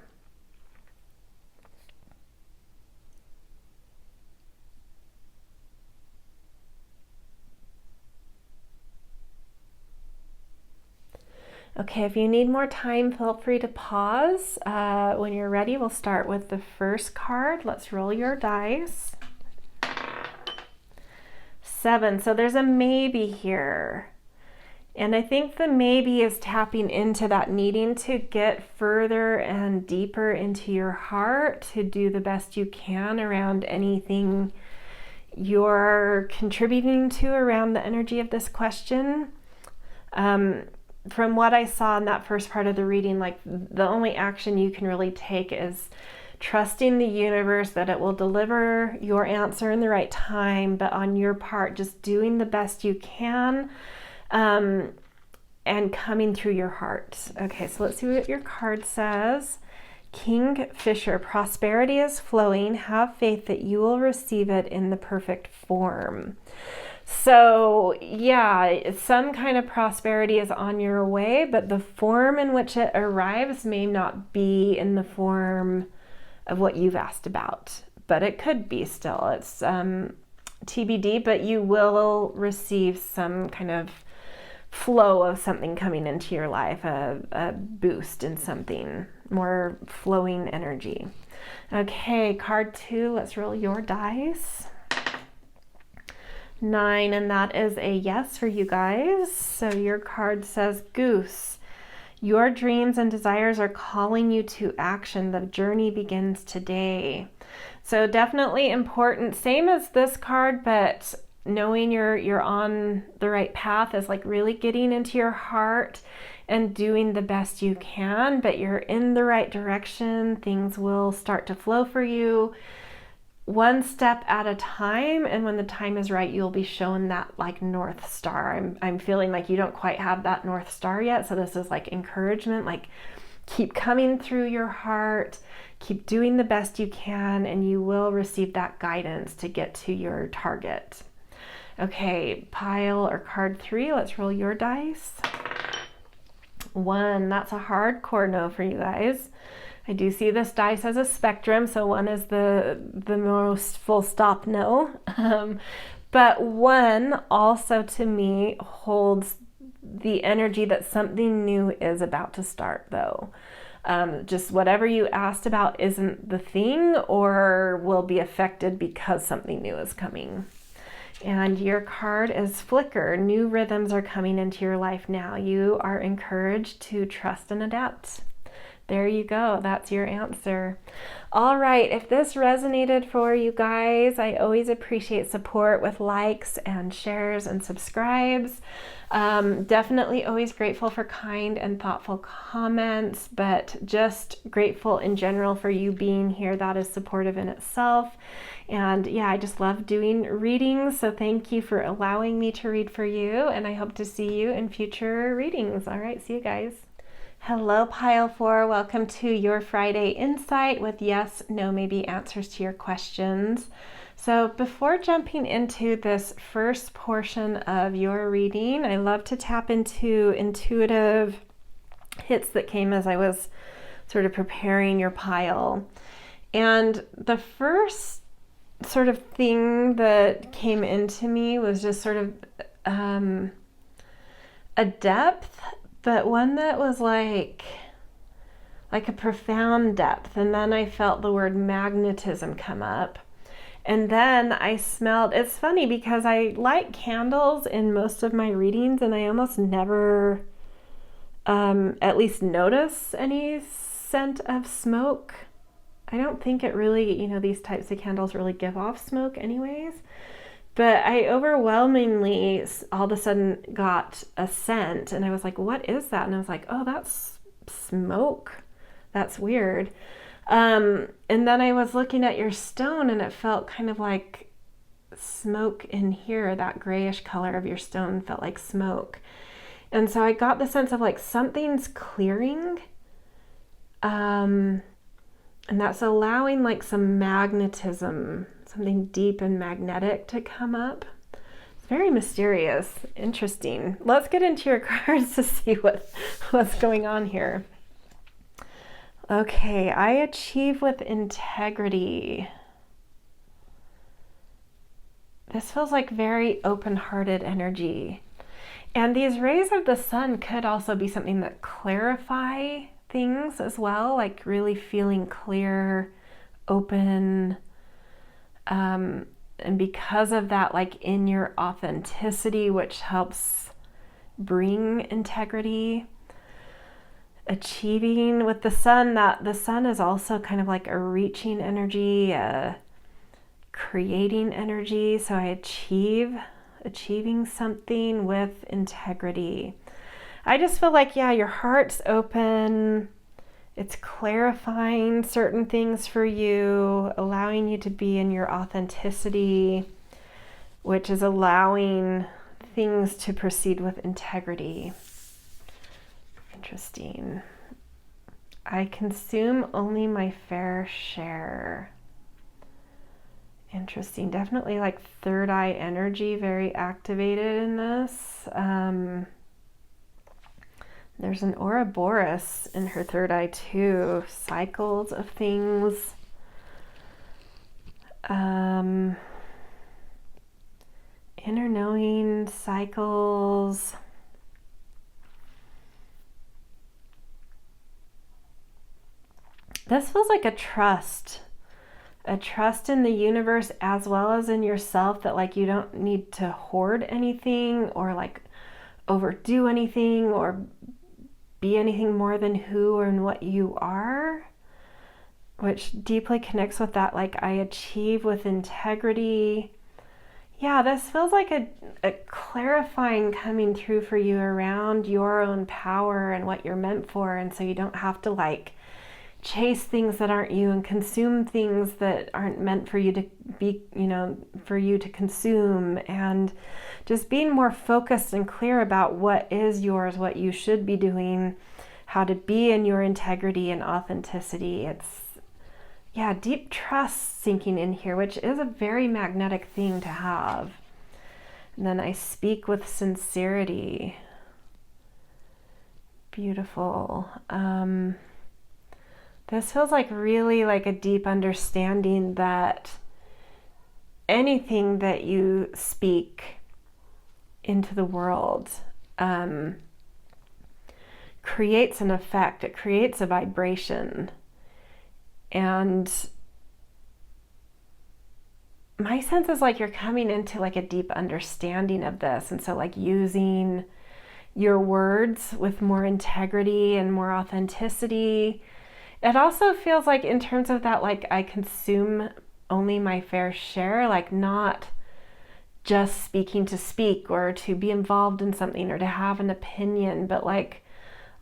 Okay, if you need more time, feel free to pause. When you're ready, we'll start with the first card. Let's roll your dice. 7, so there's a maybe here. And I think the maybe is tapping into that needing to get further and deeper into your heart, to do the best you can around anything you're contributing to around the energy of this question. From what I saw in that first part of the reading, like the only action you can really take is trusting the universe that it will deliver your answer in the right time, but on your part, just doing the best you can and coming through your heart. Okay, so let's see what your card says. Kingfisher, prosperity is flowing. Have faith that you will receive it in the perfect form. So yeah, some kind of prosperity is on your way, but the form in which it arrives may not be in the form of what you've asked about, but it could be still. It's TBD, but you will receive some kind of flow of something coming into your life, a boost in something, more flowing energy. Okay, card 2, let's roll your dice. 9, and that is a yes for you guys. So your card says goose. Your dreams and desires are calling you to action. The journey begins today. So definitely important, same as this card, but knowing you're on the right path is like really getting into your heart and doing the best you can, but you're in the right direction. Things will start to flow for you, one step at a time, and when the time is right, you'll be shown that like North Star. I'm feeling like you don't quite have that North Star yet, so this is like encouragement, like keep coming through your heart, keep doing the best you can, and you will receive that guidance to get to your target. Okay, pile or card 3, let's roll your dice. 1, that's a hardcore no for you guys. I do see this dice as a spectrum, so one is the most full stop no. But one also to me holds the energy that something new is about to start though. Just whatever you asked about isn't the thing or will be affected because something new is coming. And your card is Flicker. New rhythms are coming into your life now. You are encouraged to trust and adapt. There you go. That's your answer. All right. If this resonated for you guys, I always appreciate support with likes and shares and subscribes. Definitely always grateful for kind and thoughtful comments, but just grateful in general for you being here. That is supportive in itself. And yeah, I just love doing readings. So thank you for allowing me to read for you. And I hope to see you in future readings. All right. See you guys. Hello, Pile 4. Welcome to your Friday Insight with yes, no, maybe answers to your questions. So before jumping into this first portion of your reading, I love to tap into intuitive hits that came as I was sort of preparing your pile. And the first sort of thing that came into me was just sort of a depth, but one that was like a profound depth. And then I felt the word magnetism come up. And then I smelled, it's funny because I light candles in most of my readings and I almost never at least notice any scent of smoke. I don't think it really, these types of candles really give off smoke anyways. But I overwhelmingly all of a sudden got a scent and I was like, what is that? And I was like, oh, that's smoke. That's weird. And then I was looking at your stone and it felt kind of like smoke in here. That grayish color of your stone felt like smoke. And so I got the sense of like something's clearing. And that's allowing like some magnetism, something deep and magnetic to come up. It's very mysterious, interesting. Let's get into your cards to see what's going on here. Okay, I achieve with integrity. This feels like very open-hearted energy. And these rays of the sun could also be something that clarify things as well, like really feeling clear, open, and because of that, like in your authenticity, which helps bring integrity. Achieving with the sun, that the sun is also kind of like a reaching energy, a creating energy. So I achieving something with integrity. I just feel like, yeah, your heart's open. It's clarifying certain things for you, allowing you to be in your authenticity, which is allowing things to proceed with integrity. Interesting. I consume only my fair share. Interesting. Definitely like third eye energy, very activated in this. There's an Ouroboros in her third eye too. Cycles of things. Inner knowing, cycles. This feels like a trust in the universe as well as in yourself, that like you don't need to hoard anything or like overdo anything or be anything more than who and what you are, which deeply connects with that, like I achieve with integrity. Yeah, this feels like a clarifying coming through for you around your own power and what you're meant for, and so you don't have to like chase things that aren't you and consume things that aren't meant for you to be, for you to consume, and just being more focused and clear about what is yours, what you should be doing, how to be in your integrity and authenticity. It's, yeah, deep trust sinking in here, which is a very magnetic thing to have. And then I speak with sincerity. Beautiful. This feels like really like a deep understanding that anything that you speak into the world creates an effect. It creates a vibration. And my sense is like you're coming into like a deep understanding of this. And so like using your words with more integrity and more authenticity. It also feels like in terms of that, like I consume only my fair share, like not just speaking to speak or to be involved in something or to have an opinion, but like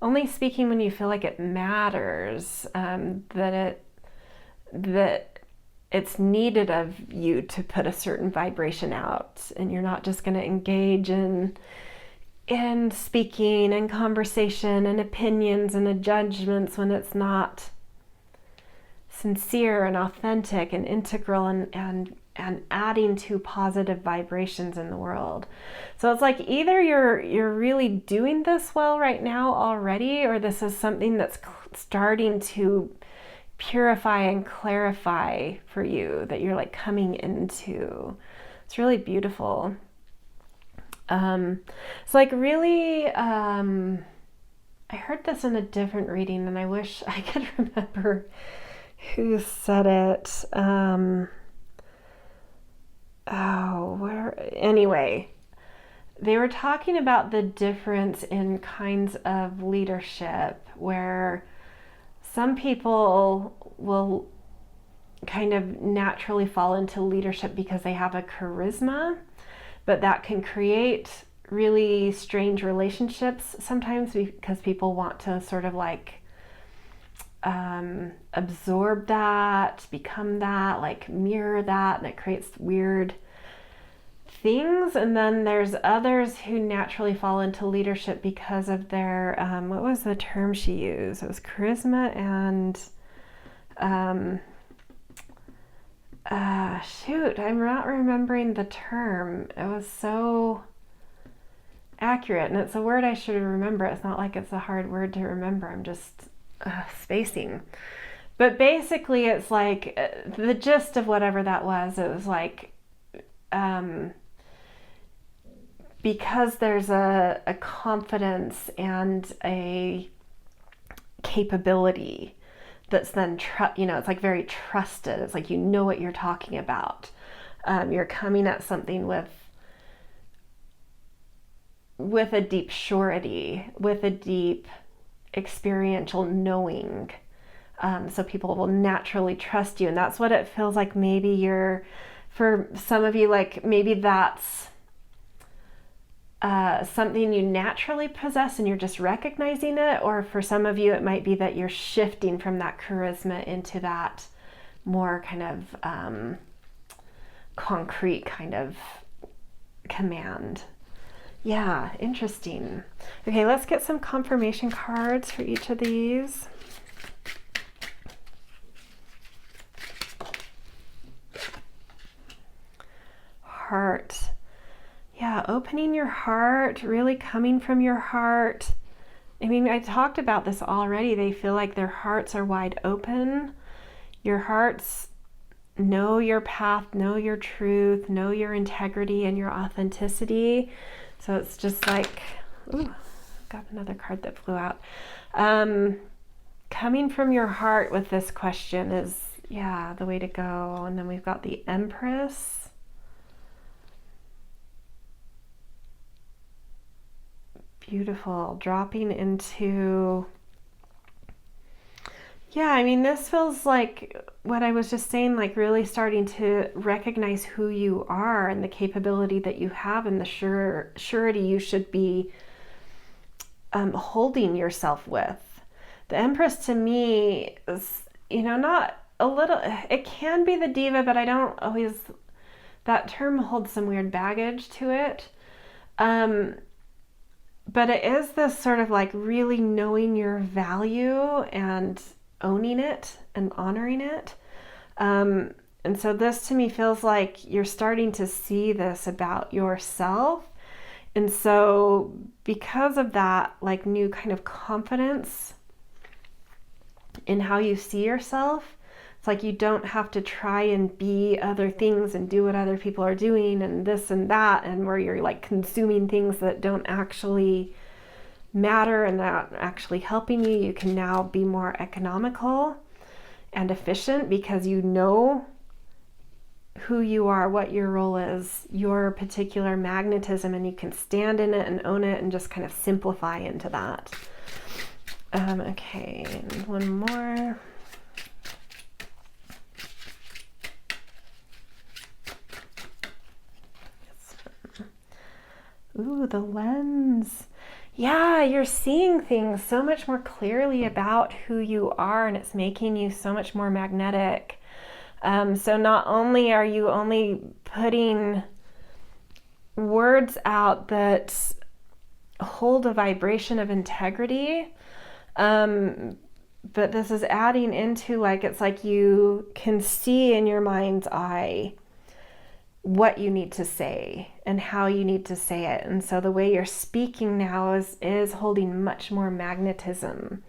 only speaking when you feel like it matters, that it's needed of you to put a certain vibration out, and you're not just going to engage in speaking and conversation and opinions and judgments when it's not sincere and authentic and integral and adding to positive vibrations in the world. So it's like either you're really doing this well right now already, or this is something that's starting to purify and clarify for you, that you're like coming into. It's really beautiful. It's like really, I heard this in a different reading and I wish I could remember who said it. Anyway, they were talking about the difference in kinds of leadership, where some people will kind of naturally fall into leadership because they have a charisma, but that can create really strange relationships sometimes because people want to sort of like absorb that, become that, like mirror that, and it creates weird things. And then there's others who naturally fall into leadership because of their, what was the term she used? It was charisma and, I'm not remembering the term. It was so accurate, and it's a word I should remember. It's not like it's a hard word to remember. I'm just spacing. But basically it's like the gist of whatever that was, it was like because there's a confidence and a capability that's then it's like very trusted. It's like you know what you're talking about. You're coming at something with a deep surety, with a deep experiential knowing. So people will naturally trust you. And that's what it feels like. Maybe for some of you, like maybe that's something you naturally possess and you're just recognizing it. Or for some of you, it might be that you're shifting from that charisma into that more kind of concrete kind of command. Yeah, interesting. Okay, let's get some confirmation cards for each of these. Heart. Yeah, opening your heart, really coming from your heart. I mean, I talked about this already. They feel like their hearts are wide open. Your hearts know your path, know your truth, know your integrity and your authenticity. So it's just like, ooh, got another card that flew out. Coming from your heart with this question is, yeah, the way to go. And then we've got the Empress. Beautiful. Dropping into, yeah, I mean, this feels like what I was just saying, like really starting to recognize who you are and the capability that you have and the surety you should be holding yourself with. The Empress to me is, not a little, it can be the diva, but I don't always, that term holds some weird baggage to it. But it is this sort of like really knowing your value and owning it and honoring it. And so this to me feels like you're starting to see this about yourself. And so because of that, like new kind of confidence in how you see yourself. It's like you don't have to try and be other things and do what other people are doing and this and that, and where you're like consuming things that don't actually matter and not actually helping you. You can now be more economical and efficient because you know who you are, what your role is, your particular magnetism, and you can stand in it and own it and just kind of simplify into that. Okay, and one more. Ooh, the lens. Yeah, you're seeing things so much more clearly about who you are, and it's making you so much more magnetic. So not only are you only putting words out that hold a vibration of integrity, but this is adding into like, it's like you can see in your mind's eye what you need to say and how you need to say it. And so the way you're speaking now is holding much more magnetism.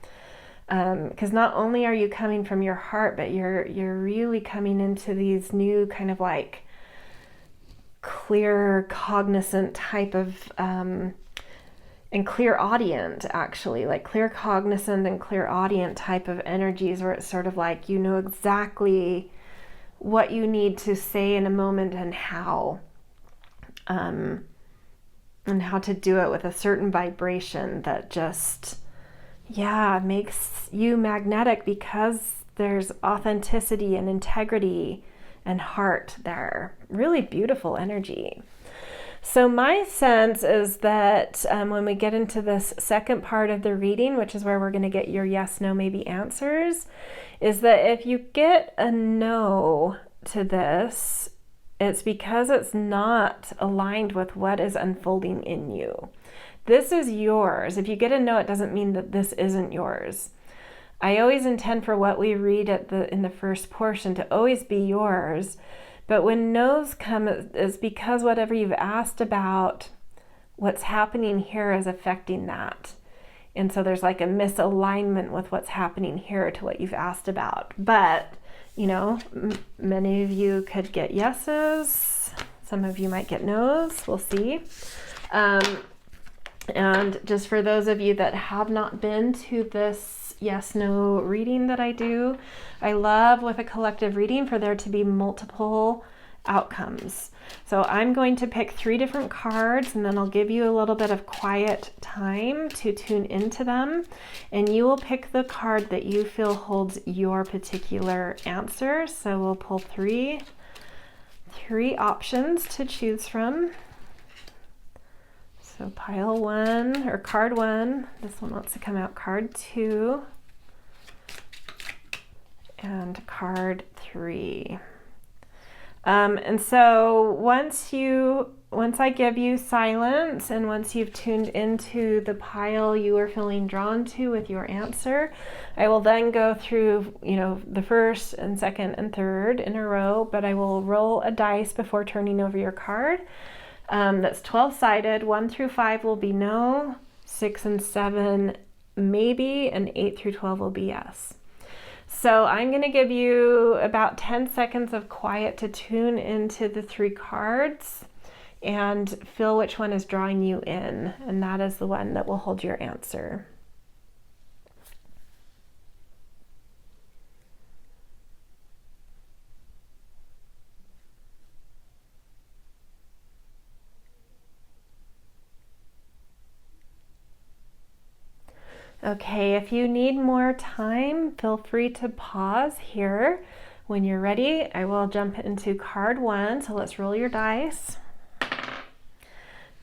Because not only are you coming from your heart, but you're really coming into these new kind of like clear, cognizant type of, and clairaudient actually, like clear cognizant and clairaudient type of energies, where it's sort of like you know exactly what you need to say in a moment and how to do it with a certain vibration that just, yeah, makes you magnetic because there's authenticity and integrity and heart there. Really beautiful energy. So my sense is that when we get into this second part of the reading, which is where we're going to get your yes, no, maybe answers, is that if you get a no to this, it's because it's not aligned with what is unfolding in you. This is yours. If you get a no, it doesn't mean that this isn't yours. I always intend for what we read in the first portion to always be yours. But when no's come, it's because whatever you've asked about, what's happening here is affecting that. And so there's like a misalignment with what's happening here to what you've asked about. But, you know, many of you could get yeses. Some of you might get no's. We'll see. And just for those of you that have not been to this yes, no reading that I do, I love with a collective reading for there to be multiple outcomes. So I'm going to pick 3 different cards, and then I'll give you a little bit of quiet time to tune into them, and you will pick the card that you feel holds your particular answer. So we'll pull three options to choose from. So pile 1 or card 1, this one wants to come out, card 2, and card 3. And so once I give you silence, and once you've tuned into the pile you are feeling drawn to with your answer, I will then go through, you know, the first and second and third in a row, but I will roll a dice before turning over your card. That's 12-sided. 1 through 5 will be no, 6 and 7 maybe, and 8 through 12 will be yes. So I'm going to give you about 10 seconds of quiet to tune into the 3 cards and feel which one is drawing you in, and that is the one that will hold your answer. Okay, if you need more time, feel free to pause here. When you're ready, I will jump into card 1. So let's roll your dice.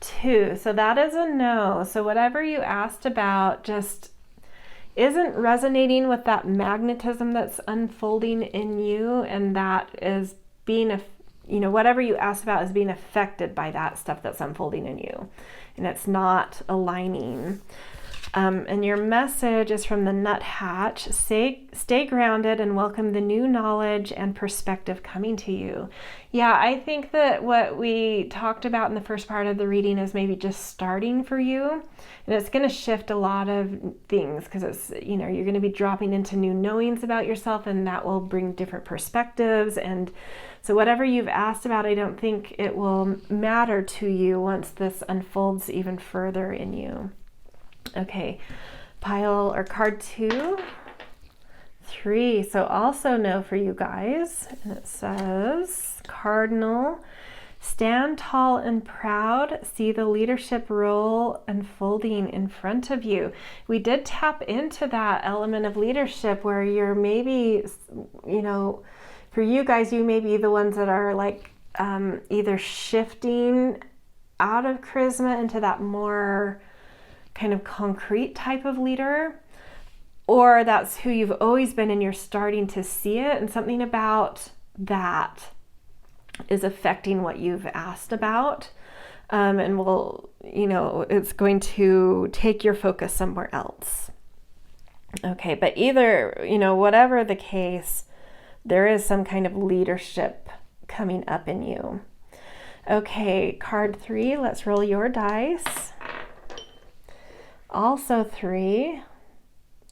2, so that is a no. So whatever you asked about just isn't resonating with that magnetism that's unfolding in you, and that is being, whatever you asked about is being affected by that stuff that's unfolding in you, and it's not aligning. And your message is from the nuthatch. Stay grounded and welcome the new knowledge and perspective coming to you. Yeah, I think that what we talked about in the first part of the reading is maybe just starting for you. And it's going to shift a lot of things because it's, you're going to be dropping into new knowings about yourself, and that will bring different perspectives. And so whatever you've asked about, I don't think it will matter to you once this unfolds even further in you. Okay, pile or card 2, 3. So also know for you guys, and it says, Cardinal, stand tall and proud, see the leadership role unfolding in front of you. We did tap into that element of leadership where you're maybe, for you guys, you may be the ones that are like either shifting out of charisma into that more kind of concrete type of leader, or that's who you've always been and you're starting to see it, and something about that is affecting what you've asked about, and it's going to take your focus somewhere else. Okay, but either, whatever the case, there is some kind of leadership coming up in you. Okay, card 3, let's roll your dice. Also 3,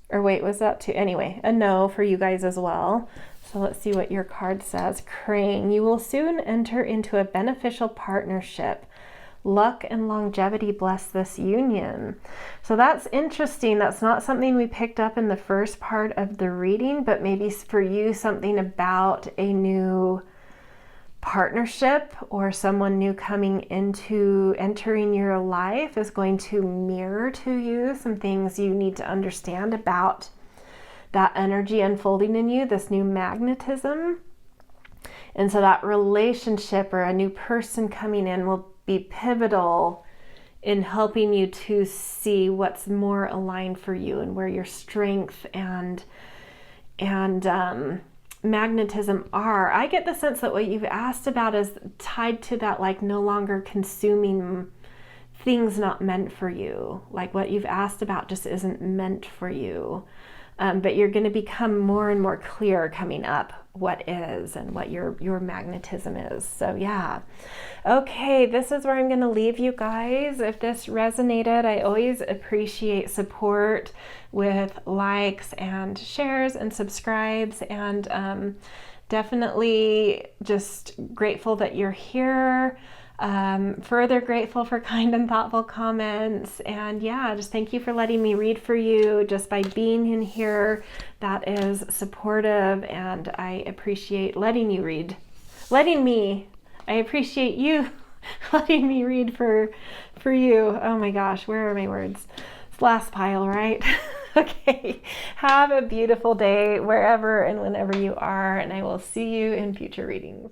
or wait, was that 2? Anyway, a no for you guys as well. So let's see what your card says. Crane, you will soon enter into a beneficial partnership. Luck and longevity bless this union. So that's interesting. That's not something we picked up in the first part of the reading, but maybe for you, something about a new partnership or someone new entering your life is going to mirror to you some things you need to understand about that energy unfolding in you, this new magnetism. And so that relationship or a new person coming in will be pivotal in helping you to see what's more aligned for you and where your strength and magnetism are. I get the sense that what you've asked about is tied to that, like, no longer consuming things not meant for you. Like what you've asked about just isn't meant for you. But you're going to become more and more clear coming up what is and what your magnetism is. So yeah. Okay, this is where I'm going to leave you guys. If this resonated, I always appreciate support with likes and shares and subscribes, and definitely just grateful that you're here. Further grateful for kind and thoughtful comments, and yeah, just thank you for letting me read for you just by being in here. That is supportive, and I appreciate letting you read. I appreciate you letting me read for you. Oh my gosh, where are my words? It's last pile, right? Okay, have a beautiful day wherever and whenever you are, and I will see you in future readings.